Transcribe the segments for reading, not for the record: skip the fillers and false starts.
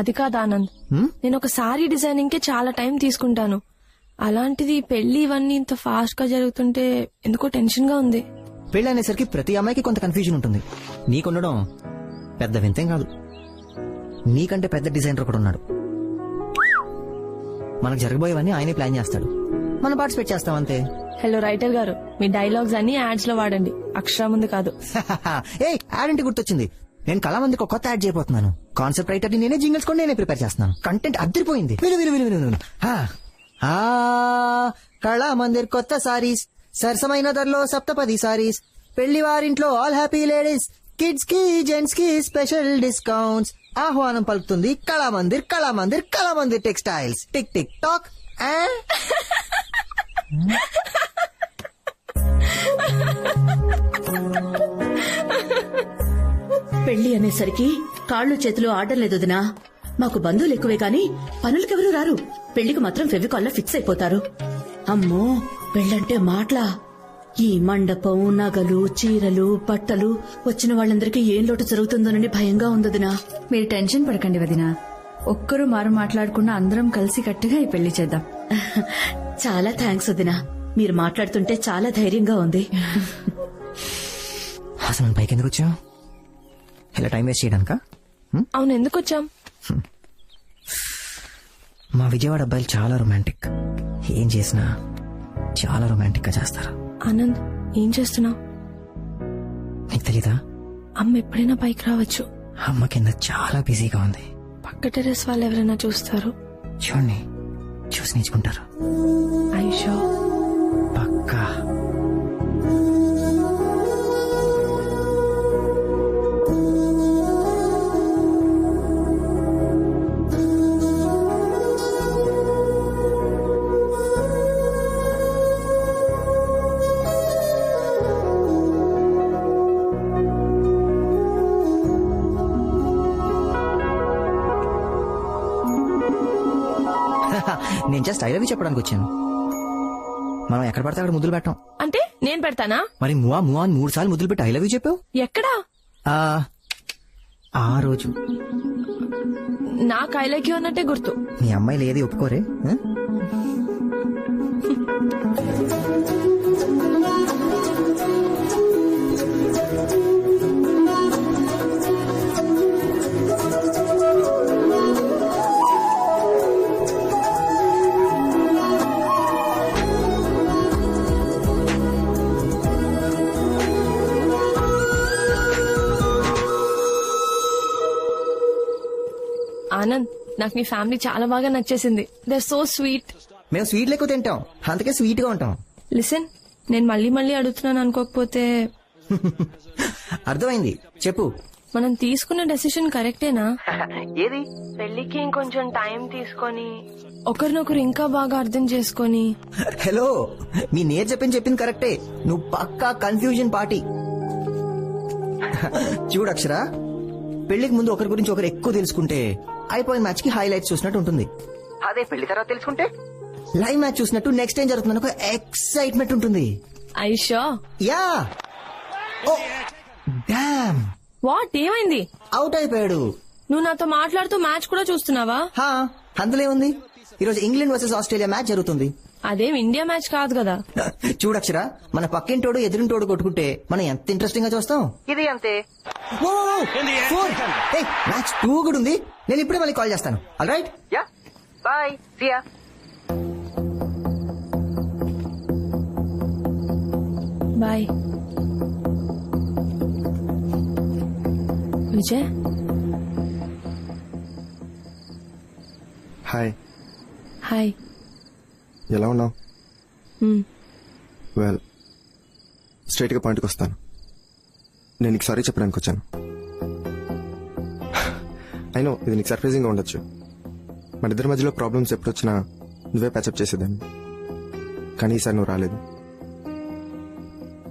అది కాదు ఆనంద్, నేను ఒక సారీ డిజైనింగ్ కి చాలా టైం తీసుకుంటాను. అలాంటిది పెళ్లి ఇవన్నీ ఇంత ఫాస్ట్ గా జరుగుతుంటే ఎందుకో టెన్షన్ గా ఉంది. పెళ్లి అనేసరికి ప్రతి అమ్మాయికి కొంత కన్ఫ్యూజన్ ఉంటుంది. నీకుండడం పెద్ద వింతేం కాదు. నీకంటే పెద్ద డిజైనర్ ఒకడు ఉన్నాడు. మనకు జరగబోయేవన్నీ ఆయనే ప్లాన్ చేస్తాడు, మనం పార్టిసిపేట్ చేస్తాం అంతే. హలో రైటర్ గారు, మీ డైలాగ్స్ అన్ని యాడ్స్ లో వాడండి, అక్షరం ముందు కాదు. ఏ యాడ్ అంటే గుర్తొచ్చింది, నేను కళామందికి ఒక కొత్త యాడ్ చేయబోతున్నాను. కాన్సెప్ట్ రైటర్ ని నేనే, జింగిల్స్ కూడా నేనే ప్రిపేర్ చేస్తున్నాను. కంటెంట్ అద్దరిపోయింది. విను విను విను విను విను. కళామందిర్ కొత్త సారీస్, సరసమైన ధరలో సప్తపది సారీస్, పెళ్లి వారింట్లో ఆల్ హ్యాపీ లేడీస్, కిడ్స్ కి జెంట్స్ కి స్పెషల్ డిస్కౌంట్స్. ఆహ్వానం పలుకుతుంది Kalamandir, Kalamandir, Kalamandir textiles. Tick tick talk. పెళ్లి అనేసరికి కాళ్ళు చేతులు ఆడలేదు వదినా. మాకు బంధువులు ఎక్కువే కాని పనులకెవరూ రారు. పెళ్లికి మాత్రం ఫెవికాల్లో ఫిక్స్ అయిపోతారు. అమ్మో, పెళ్ళంటే మాటలా? ఈ మండపం, నగలు, చీరలు, బట్టలు, వచ్చిన వాళ్ళందరికీ ఏం లోటు జరుగుతుందోనని భయంగా ఉందదినా. మీరు టెన్షన్ పడకండి వదినా, ఒక్కరు మారు మాట్లాడకుండా అందరం కలిసి కట్టుగా ఈ పెళ్లి చేద్దాం. చాలా థ్యాంక్స్ వదినా, మీరు మాట్లాడుతుంటే చాలా ధైర్యంగా ఉంది. అసలు మనం పైకి ఎందుకు వచ్చాం? ఇలా టైం వేస్ట్ చేయడానికా? అవును, ఎందుకు వచ్చాం? మా విజయవాడ అబ్బాయిలు చాలా రొమాంటిక్. ఏం చేసినా చాలా రొమాంటిక్ గా చేస్తారు. ఆనంద్, ఏం చేస్తున్నావు? నీకు తెలీదా? అమ్మ ఎప్పుడైనా పైకి రావచ్చు. అమ్మ కింద చాలా బిజీగా ఉంది. పక్క టెర్రస్ వాళ్ళు ఎవరైనా చూస్తారు. చూడండి, చూసి నేర్చుకుంటారు. ఐషో పక్కా. నేను జస్ట్ ఐ లవ్ యూ చెప్పడానికి వచ్చాను. మనం ఎక్కడ పడితే అక్కడ ముద్దులు పెట్టాం. అంటే నేను పెడతానా? మరి మువా మువా అని 3 సార్లు ముద్దులు పెట్టి ఐ లవ్ యూ చెప్పావు. ఎక్కడా? ఆ రోజు నాకు ఐ లైక్ యూ అన్నట్టే గుర్తు. మీ అమ్మాయిలు ఏది ఒప్పుకోరే. ఆనంద్, నాకు నీ ఫ్యామిలీ చాలా బాగా నచ్చేసింది. They are so sweet. మేము స్వీట్లు ఎక్కువ తింటాం, అందుకే స్వీట్ గా ఉంటాం. లిసన్, నేను మళ్ళీ మళ్ళీ అడుగుతున్నాను అనుకోకపోతే. అర్థమైంది, చెప్పు. మనం తీసుకున్న డెసిషన్ కరెక్టేనా? ఏది? పెళ్లికి ఇంకొంచెం టైం తీసుకొని ఒకరినొకరు ఇంకా బాగా అర్థం చేసుకొని. హలో, మీ నేర్ చెప్పింది కరెక్టే. నువ్వు పక్కా కన్ఫ్యూజన్ పార్టీ. చూడు అక్షర, పెళ్లికి ముందు ఒకరి గురించి ఒకరు ఎక్కువ తెలుసుకుంటే అయిపోయిన మ్యాచ్ కి హైలైట్స్ చూసినట్టు ఉంటుంది. అదే పెళ్లి తర్వాత తెలుసుకుంటే లైవ్ మ్యాచ్ చూసినట్టు నెక్స్ట్ టైం జరుగుతుంది ఒక ఎక్సైట్మెంట్ ఉంటుంది. ఐషో? యా. Oh damn. వాట్, ఏమైంది? అవుట్ అయిపోయాడు. నువ్వు నాతో మాట్లాడుతూ మ్యాచ్ కూడా చూస్తున్నావా? అందులో ఉంది, ఈరోజు ఇంగ్లాండ్ వర్సెస్ ఆస్ట్రేలియా మ్యాచ్ జరుగుతుంది. అదేం ఇండియా మ్యాచ్ కాదు కదా. చూడక్షరా, మన పక్కింటోడు ఎదురింటోడు కొట్టుకుంటే మనం ఎంత ఇంట్రెస్టింగ్ గా చూస్తాం. ఇది అంతే. మ్యాచ్ 2 కూడా ఉంది. నేను ఇప్పుడే మళ్ళీ కాల్ చేస్తాను. All right, yeah, bye, see ya. Bye. Vijay. Hi. Hi. ఎలా ఉన్నావు? వెల్, స్ట్రైట్ గా పాయింట్కి వస్తాను. నేను నీకు సారీ చెప్పడానికి వచ్చాను. అయినో ఇది నీకు సర్ప్రైజింగ్ గా ఉండొచ్చు. మన ఇద్దరి మధ్యలో ప్రాబ్లమ్స్ ఎప్పుడు వచ్చినా నువ్వే ప్యాచప్ చేసేదాన్ని. కానీ ఈసారి నువ్వు రాలేదు.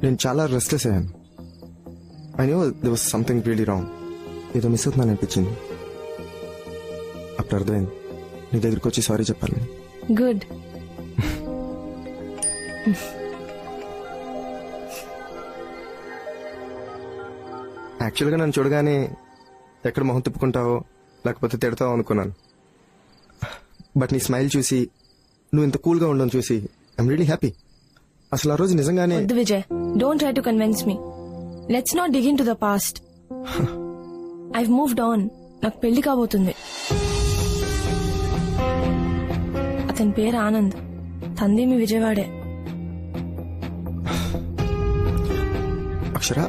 నేను చాలా రెస్ట్లెస్ అయ్యాను. I know they was something really wrong. ఏదో మిస్ అవుతుందని అనిపించింది. అప్పుడు అర్థమైంది నీ దగ్గరికి వచ్చి సారీ చెప్పాలని. గుడ్. యాక్చువల్గా నన్ను చూడగానే ఎక్కడ మొహం తిప్పుకుంటావో లేకపోతే తిడతావు అనుకున్నాను. బట్ నీ స్మైల్ చూసి, నువ్వు ఇంత కూల్గా ఉండడం చూసి ఐఎమ్ రియలీ హ్యాపీ. అసలు ఆ రోజు నిజంగానే వద్దు Vijay, don't try to convince me. Let's not dig in to the past. I've moved on. నాకు పెళ్లి కాబోతుంది. అతని పేరు ఆనంద్. తంది మీ విజయవాడే. అక్షర,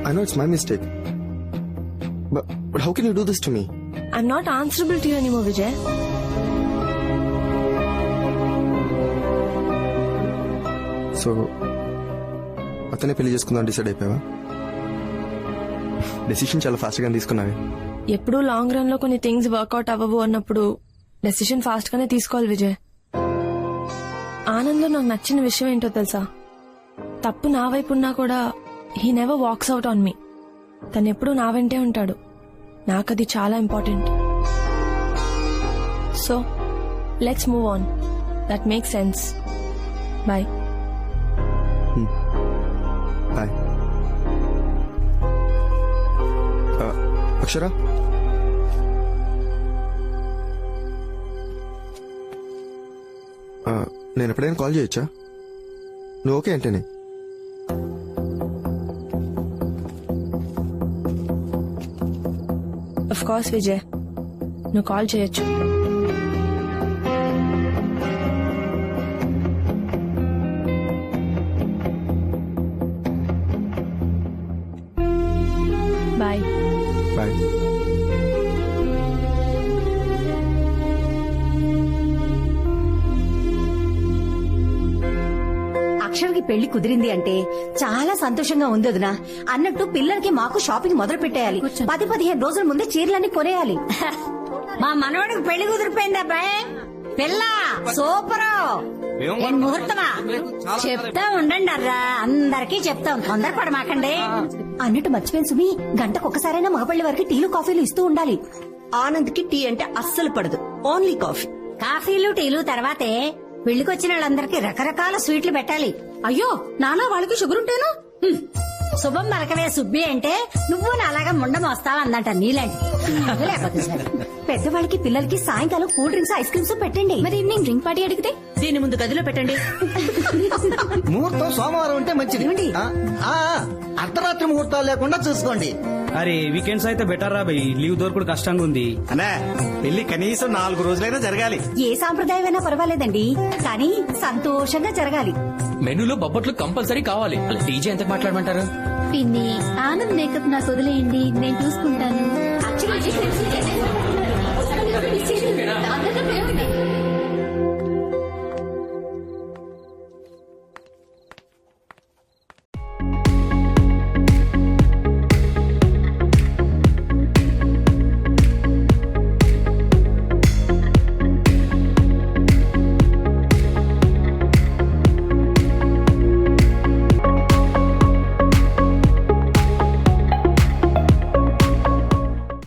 I know it's my mistake. But how can you do this to me? I'm not answerable to you anymore, Vijay. So, అతనే పెళ్లి చేసుకుందాం decide అయిపోయావా? Decision చాలా ఫాస్ట్ గా తీసుకున్నావే. ఎప్పుడూ లాంగ్ రన్ లో కొన్ని థింగ్స్ వర్కౌట్ అవ్వవు అన్నప్పుడు డెసిషన్ ఫాస్ట్ గానే తీసుకోవాలి విజయ్. ఆనంద్లో నాకు నచ్చిన విషయం ఏంటో తెలుసా? తప్పు నా వైపు ఉన్నా కూడా he never walks out on me. తను ఎప్పుడూ నా వెంటే ఉంటాడు. నాకది చాలా important. So let's move on. That make sense. Bye. Bye. Akshara, నేను ఎప్పుడైనా కాల్ చేయొచ్చా? నువ్వు ఓకే అంటేనే. ఆఫ్ కోర్స్ విజయ్, నువ్వు కాల్ చేయొచ్చు. బాయ్. బాయ్. అక్షర్కి పెళ్లి కుదిరింది అంటే చాలా సంతోషంగా ఉంది వదినా. అన్నట్టు పిల్లలకి మాకు షాపింగ్ మొదలు పెట్టేయాలి. 10-15 రోజుల ముందే చీరలన్నీ కొనేయాలి. మా మనవడికి పెళ్లి కుదిరిపోయింది అబ్బాయి. పిల్ల సూపర్. ఏం ముహూర్తమా? చెప్తా ఉండండి అర్రా, అందరికీ చెప్తాం, తొందరపడమాకండి. అన్నట్టు మర్చిపోయిన సుమి, గంటకొకసారైనా మగపల్లి వారికి టీలు కాఫీలు ఇస్తూ ఉండాలి. ఆనంద్ కి టీ అంటే అస్సలు పడదు, ఓన్లీ కాఫీ. కాఫీలు టీలు తర్వాతే పెళ్లికొచ్చిన వాళ్ళందరికీ రకరకాల స్వీట్లు పెట్టాలి. అయ్యో నానా వాళ్ళకి షుగర్ ఉంటేను. శుభం మరకవే సుబ్బి అంటే నువ్వు నాలాగా ముండం వస్తావా అందంట నీలాంటి. లేకపోతే సరే. పెద్దవాళ్ళకి పిల్లలకి సాయంకాలం కూల్ డ్రింక్స్ ఐస్ క్రీమ్స్ పెట్టండి. మరి ఈవినింగ్ డ్రింక్ పార్టీ అడిగితే దీని ముందు గదిలో పెట్టండి. ముహూర్తం సోమవారం ఉంటే మంచిది. ఏమండి? అర్ధరాత్రి ముహూర్తాలు లేకుండా చూసుకోండి. అరే వీకెండ్స్ అయితే బెటర్ రా భయ్, లీవ్ దొరకడు కష్టంగా ఉంది. అనే పెళ్లి కనీసం 4 రోజులైనా జరగాలి. ఏ సాంప్రదాయమైనా పర్వాలేదండి, కానీ సంతోషంగా జరగాలి. మెనూలో బొబ్బట్లు కంపల్సరీ కావాలి. డీజే ఎంత మాట్లాడమంటారు? పిన్ని, ఆనంద్ మేకప్ నాకు వదిలేయండి, నేను చూసుకుంటాను.